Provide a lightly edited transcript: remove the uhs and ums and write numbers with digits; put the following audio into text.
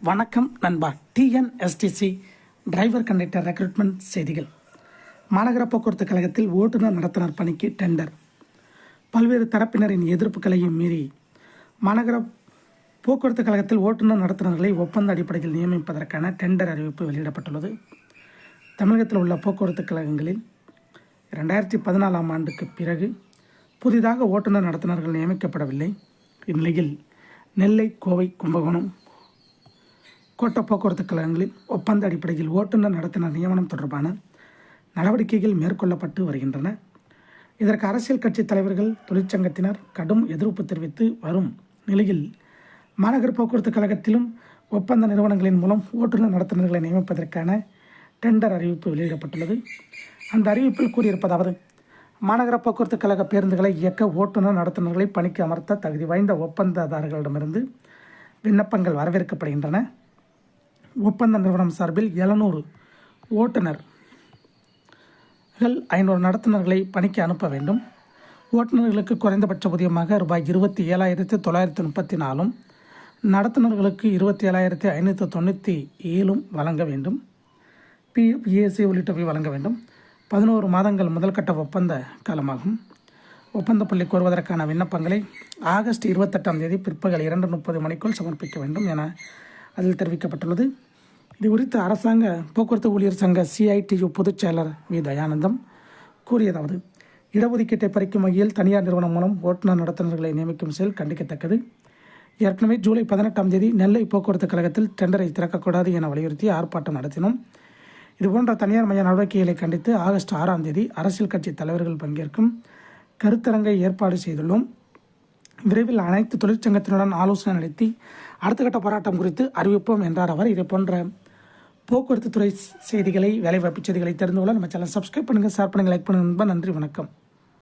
வணக்கம் நண்பா. TNSTC driver conductor recruitment செய்திகள். மாநகர போக்குவரத்து கழகத்தில் ஓட்டுநர் நடத்துனர் பணிக்கு டெண்டர். பல்வேறு தரப்பினரின் எதிர்ப்புகளையும் மீறி மாநகர போக்குவரத்து கழகத்தில் ஓட்டுநர் நடத்துனர்களை ஒப்பந்த அடிப்படையில் நியமிப்பதற்கான டெண்டர் அறிவிப்பு வெளியிடப்பட்டுள்ளது. தமிழகத்தில் உள்ள போக்குவரத்து கழகங்களில் 2014 ஆண்டுக்கு பிறகு புதிதாக ஓட்டுநர் நடத்துனர்கள் நியமிக்கப்படவில்லை. இந்நிலையில் நெல்லை, கோவை, கும்பகோணம் கோட்ட போக்குவரத்து கழகங்களில் ஒப்பந்த அடிப்படையில் ஓட்டுநர் நடத்துனர் நியமனம் தொடர்பான நடவடிக்கைகள் மேற்கொள்ளப்பட்டு வருகின்றன. இதற்கு அரசியல் கட்சி தலைவர்கள், தொழிற்சங்கத்தினர் கடும் எதிர்ப்பு தெரிவித்து வரும் நிலையில் மாநகர போக்குவரத்து கழகத்திலும் ஒப்பந்த நிறுவனங்களின் மூலம் ஓட்டுநர் நடத்துனர்களை நியமிப்பதற்கான டெண்டர் அறிவிப்பு வெளியிடப்பட்டுள்ளது. அந்த அறிவிப்பில் கூறியிருப்பதாவது: மாநகர போக்குவரத்து கழக பேருந்துகளை இயக்க ஓட்டுநர் நடத்துனர்களை பணிக்கு அமர்த்த தகுதி வாய்ந்த ஒப்பந்ததாரர்களிடமிருந்து விண்ணப்பங்கள் வரவேற்கப்படுகின்றன. ஒப்பந்த நிறுவனம் சார்பில் 700 ஓட்டுநர்கள் 500 நடத்துனர்களை பணிக்கு அனுப்ப வேண்டும். ஓட்டுநர்களுக்கு குறைந்தபட்ச ஊதியமாக ரூபாய் 27,934 நடத்துனர்களுக்கு 27,597 வழங்க வேண்டும். பிஎஃப், இஎஸ்ஐ உள்ளிட்டவை வழங்க வேண்டும். 11 மாதங்கள் முதல்கட்ட ஒப்பந்த காலமாகும். ஒப்பந்த புள்ளி கோருவதற்கான விண்ணப்பங்களை ஆகஸ்ட் 28 பிற்பகல் 2:30 மணிக்குள் சமர்ப்பிக்க வேண்டும் என அதில் தெரிவிக்கப்பட்டுள்ளது. இது குறித்து அரசாங்க போக்குவரத்து ஊழியர் சங்க CITU பொதுச் செயலர் வி. தயானந்தம் கூறியதாவது: இடஒதுக்கீட்டை பறிக்கும் வகையில் தனியார் நிறுவனம் மூலம் ஓட்டுநர் நடத்துனர்களை நியமிக்கும் செயல் கண்டிக்கத்தக்கது. ஏற்கனவே ஜூலை 18 நெல்லை போக்குவரத்து கழகத்தில் டெண்டரை திறக்கக்கூடாது என வலியுறுத்தி ஆர்ப்பாட்டம் நடத்தினோம். இதுபோன்ற தனியார் மைய நடவடிக்கைகளை கண்டித்து ஆகஸ்ட் 6 அரசியல் கட்சி தலைவர்கள் பங்கேற்கும் கருத்தரங்கை ஏற்பாடு செய்துள்ளோம். விரைவில் அனைத்து தொழிற்சங்கத்தினுடன் ஆலோசனை நடத்தி அடுத்த கட்ட போராட்டம் குறித்து அறிவிப்போம் என்றார் அவர். இதே போன்ற போக்குவரத்து துறை செய்திகளை, வேலைவாய்ப்பு செய்திகளை தெரிந்து கொள்ள நம்ம சேனல் சப்ஸ்கிரைப் பண்ணுங்கள், ஷேர் பண்ணுங்கள், லைக் பண்ணுங்கள். நன்றி, வணக்கம்.